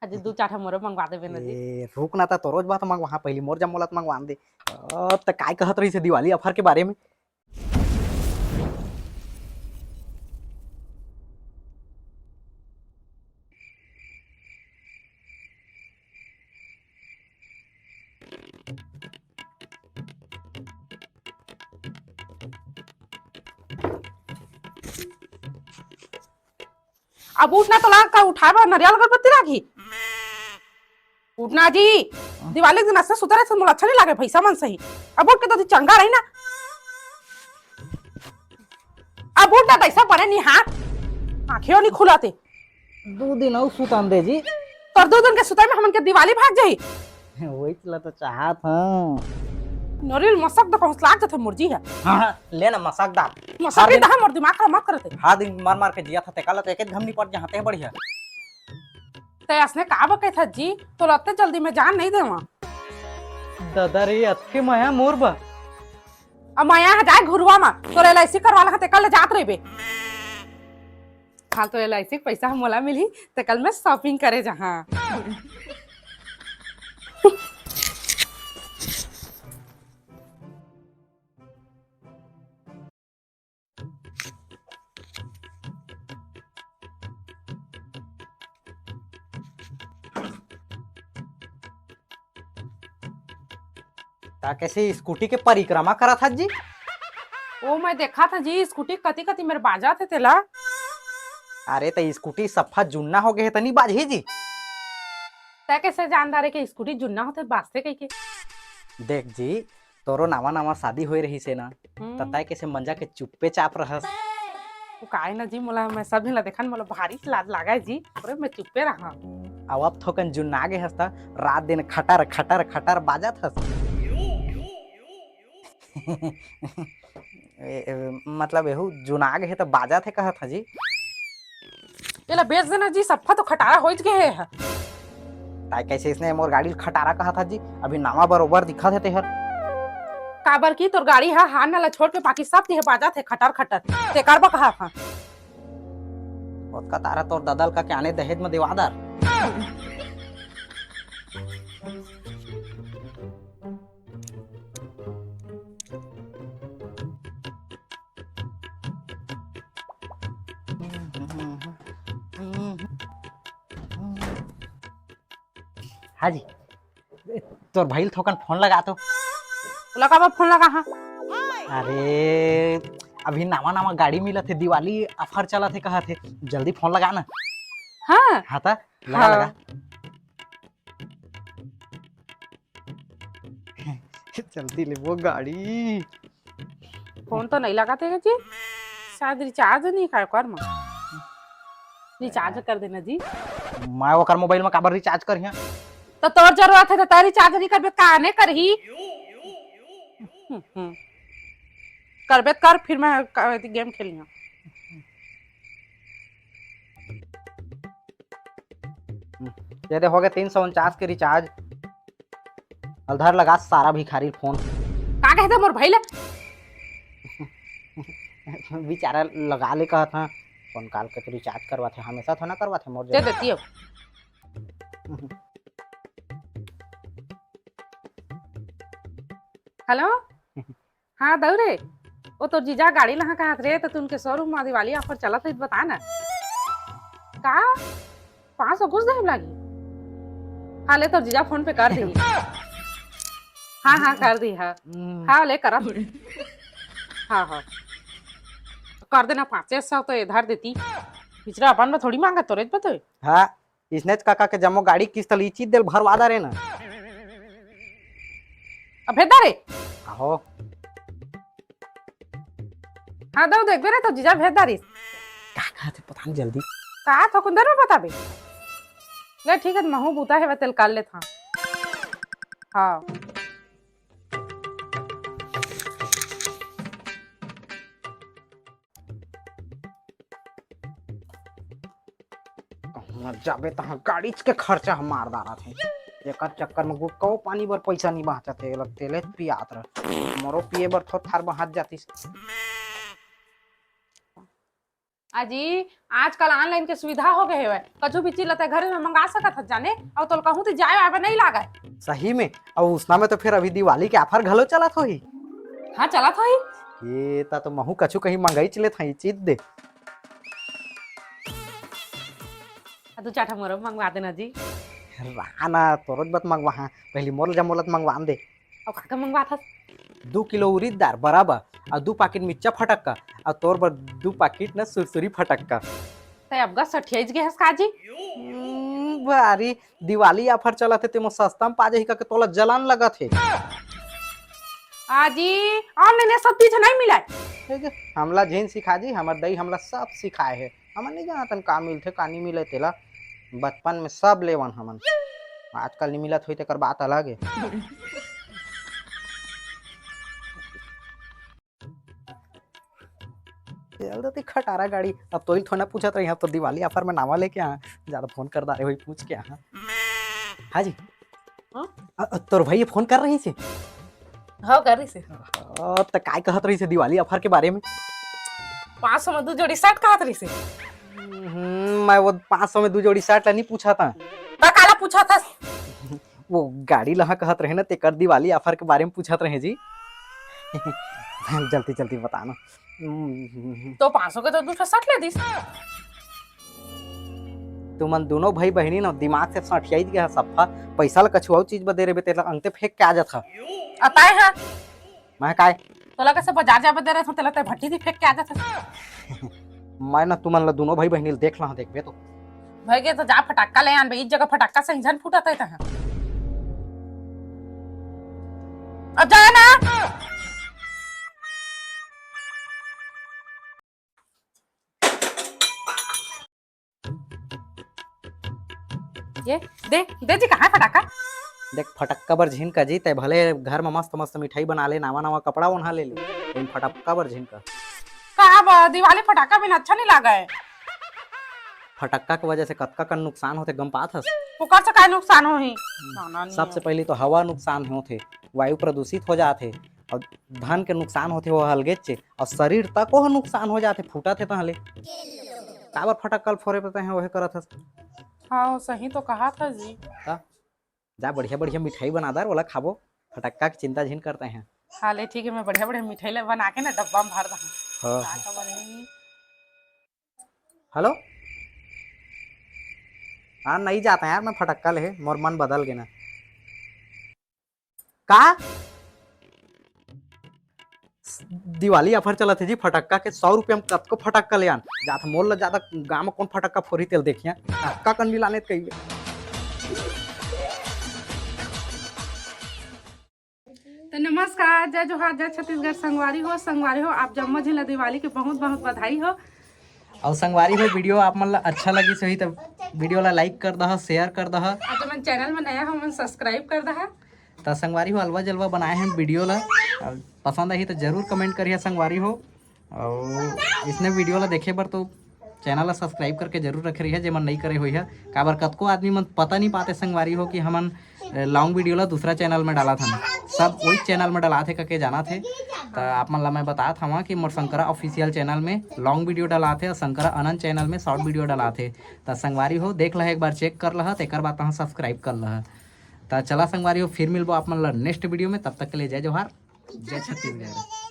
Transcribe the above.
अजी दू चार मोर मंगवा देबे ना जी। ए रुक ना, तो रोज बात मंगवा पहली मोर जब मोला मंगवा दे। अब त काय कहत रही से दिवाली ऑफर के बारे में। अब उठना तो लाग का उठाबा नरियल अगरबत्ती राखी। उठना जी, दिवाली के दिन ऐसे सुतरे से मोला अच्छा नहीं लागे पैसा मन सही। अब उठ के तो चंगा रही ना। अब उठना तो ऐसा पड़े नहीं हाथ आंखें नहीं खुलाते। 2 दिन और सुतन दे जी। पर 2 दिन के सुताई में हमन के दिवाली भाग जाई। वही चला तो चाहत हां। नरियल मसक तो पहुंच लाग जाते मुर्जी है। हां ले ना मसकदार। मसक के दहा मोर दिमाग खराब मत करते। हां दिन मार मार के जिया था ते कल तो एक घमनी पड़ जहां ते बढ़िया। ते असने का बके था जी, तो लत्ते जल्दी में जान नहीं देवा। दादा रे अतके माया मोर बा। अब मैं यहाँ जाए घुरवा में तो एलआईसी करवाला खाते कल जात रही। हाँ तो एलआईसी पैसा हम मोला मिली तो कल मैं शॉपिंग करे जहाँ। ता कैसे स्कूटी के परिक्रमा करा था जी। ओ मैं देखा था जी स्कूटी कती कती मेरे बाजा थे तेला। अरे तो स्कूटी सफा जुन्ना हो गए तनी बाजी जी। तै कैसे जानदार है कि स्कूटी जुन्ना होते बास्ते कह के। देख जी तोरो नावा नावा शादी होई रही से ना तताय कैसे मंजा के चुप्पे चाप रहस। वो काहे ना जी मोला मैं सब ला देखन मोला भारी लाज लागा है जी। अरे मैं चुप्पे रहा। अब थोकन जुन्ना गे हस्ता रात दिन खटर खटर खटर बाजत हस। मतलब एहू जुना गे है तो बाजत है कहत ह जी। एला बेच देना जी सफा तो खटारा होज गए है। ताय कैसे इसने मोर गाड़ी खटारा कहा था जी। अभी नावा बरोबर दिखा थे तेहर। काबर की तोर गाड़ी है हाथ नाला छोड़ के बाकी सब ते बाजा थे खटर खटर ते करबा कहा था। का तारा तोर ददल का क्या आने दहेज में देवादार। हाँ जी तोर भाई थोकन फोन लगा तो लगा फोन लगा हाँ। अरे अभी नवा नवा गाड़ी मिला थे दिवाली ऑफर चला थे कहा थे जल्दी फोन लगा ना। हाँ हाँ ता लगा हाँ। लगा। चलती ले वो गाड़ी। फोन तो नहीं लगाते हैं जी। शायद रिचार्ज नहीं कर कर मैं रिचार्ज कर देना जी। मैं ओकर मोबाइल में काबर रिचार्ज करिया। तो तोर जरूरत है तो तारी रिचार्ज नहीं करबे काने करही। करबे कर फिर मैं गेम खेलिया। ये दे हो गया 349 के रिचार्ज। उधर लगा सारा भिखारी फोन। का कहते मोर भाई ले बेचारा लगा ले कहा था फोन कॉल के तो रिचार्ज करवा थे हमेशा थोड़ा करवा थे मोर दे देती हो। हेलो हाँ दौरे वो तो जीजा गाड़ी लहा कहा रे तो तुमके शोरूम में दिवाली ऑफर चला था बता ना का 500 कुछ दे लगी। हाँ ले तो जीजा फोन पे कर दी। हाँ हाँ कर दी हाँ हाँ ले करा। हाँ हाँ कर देना 500 तो इधर देती पिछड़ा अपन में थोड़ी मांगा तो रेत बतो। हाँ इसने काका के जमो गाड़ी किस्त लीची दिल भरवा दा रे ना। अब भेदा रे आहो हाँ दो देख बेरे तो जीजा भेदा रे का कहते पता नहीं जल्दी का तो कुंदर में बताबे ले ठीक है महू बूता है बतल कर ले था। हाँ जाबे तहाँ गाड़ी के खर्चा हम मार डाला थे एक चक्कर में गुटको पानी बर पैसा नहीं बचा थे लग तेले पियात रह मोरो पिए बर थो थार बहात जाती। अजी आजकल ऑनलाइन के सुविधा हो गए है, कछु भी चीज लते घर में मंगा सकत है जाने, और तो कहूँ तो जाए आवे नहीं लागे। सही में। और उसना में तो फिर अभी दिवाली के ऑफर घलो चला थोही। हाँ चला था ही। ये तो महू कछु कहीं मंगाई चले था चीज दे। दो चार मोर मंगवा देना जी। राना तोरत बत मंगवा, हाँ पहली मोल जमोलत मंगवा दे। और काका मंगवा था 2 किलो उड़ीद दाल बराबर, और 2 पैकेट मिर्चा फटक्का, और तोर पर 2 पैकेट न सुरसुरी फटक्का। ते अब गा सठियाइज गए हस काजी। बारी दिवाली ऑफर चला थे तेमो सस्ता में पा जाही का के तोला जलन लगा थे। आजी ऑनलाइन ये सब चीज नहीं मिला। हमला जेन सिखा जी, हमर दई हमला सब सिखाए है। हमन नहीं जानतन का मिलथे का नहीं मिले तेला, बचपन में सब लेवन हमन। आजकल नहीं मिलत होई तेकर बात अलग है। जल्दी खटारा गाड़ी अब तो ही थोड़ा पूछत रही, अब तो दिवाली ऑफर में नावा लेके आ ज्यादा फोन कर दारे वही पूछ के। हाँ जी। तोर भाई फोन कर रही से। हाँ कर रही से। तो काय कहत रही से दिवाली ऑफर के बारे में? 500 में 2 जोड़ी शर्ट कहत रही से। मैं वो 500 में 2 जोड़ी शर्ट नहीं पूछा था। ता काला पूछा था? वो गाड़ी लहा कहत रहे ना तेकर दिवाली ऑफर के बारे में पूछत रहे जी। जल्दी जल्दी बताना। तो 500 के तो दूसरा शर्ट ले दिस। तुमन दोनों भाई बहनी ना दिमाग से सठियाई गया सफा, पैसा ला कछु और चीज बदे रे तेला अंते फेंक के आ जात। अताए हां मैं काय तोला कैसे बाजार जाबे दे रहे थे, तेला ते भट्टी दी फेंक के आ जात। मैं ना तुमन ला दोनों भाई बहनी देख ला देखबे तो भाई के तो जा फटाका ले आन बे, इस जगह फटाका से इंजन फूटत है तहां। अब जा ना। ये दे जी कहाँ है फटाका? देख फटक्का बर झिन का जी, ते भले घर में मस्त मस्त मिठाई बना ले, नावा नावा कपड़ा उन्हा ले ले, लेकिन फटक्का बर झिन का। कहाँ दिवाली फटाका बिना अच्छा नहीं लगा है। फटक्का की वजह से कतका का नुकसान होते गम पात हस। पुकार से काय नुकसान हो ही? सबसे पहले तो हवा नुकसान होते, वायु प्रदूषित हो जाते, और धन के नुकसान होते वो हलगे चे, और शरीर तक वो नुकसान हो जाते फूटा थे तहले। काबर फटक्का फोड़े पते हैं वह करत हस। हाँ सही तो कहा था जी। जा बढ़िया बढ़िया मिठाई बना दर वाला खाबो, फटक्का की चिंता झिन करते हैं। हाँ ले ठीक है, मैं बढ़िया बढ़िया मिठाई बना के ना डब्बा में भर दूँ। हेलो हाँ नहीं जाता यार मैं फटक्का ले, मोर मन बदल गया ना। का दिवाली ऑफर चला थे जी, फटक्का के 100 रुपया में कतको फटक्का ले आन जात मोल ला ज्यादा गांव में कौन फटक्का फोरी तेल देखिए का कंडी लाने कही। तो नमस्कार, जय जोहार, जय छत्तीसगढ़। संगवारी हो आप जम्मो जिला दिवाली के बहुत बहुत बधाई हो। और संगवारी हो वीडियो आप मन ला अच्छा लगी सही तो वीडियो ला लाइक कर दह, शेयर कर दह, और जो मन चैनल में नया हो मन सब्सक्राइब कर दहा। तो संगवारी हो अलवा जलवा बनाए हैं वीडियो ला, पसंद आई तो जरूर कमेंट करिए संगवारी हो। और इसने वीडियो ला देखे बर तो चैनल ला सब्सक्राइब करके जरूर रखे रही है, जेमन नहीं करे हुई है। काबर कतको आदमी मन पता नहीं पाते संगवारी हो कि हमन लॉन्ग वीडियो ला दूसरा चैनल में डाला था, सब वही चैनल में डाला थे करके जाना थे। तो आप मन ला मैं बता था कि मोर शंकरा ऑफिशियल चैनल में लॉन्ग वीडियो डाला थे और शंकरा अनंत चैनल में शॉर्ट वीडियो डाला थे। तो संगवारी हो देख लह एक बार चेक कर लह, एक बार तहाँ सब्सक्राइब कर लह। तो चला संगवारी हो फिर मिलबो आप मन ला नेक्स्ट वीडियो में, तब तक के लिए जय जोहार, जय छत्तीसगढ़।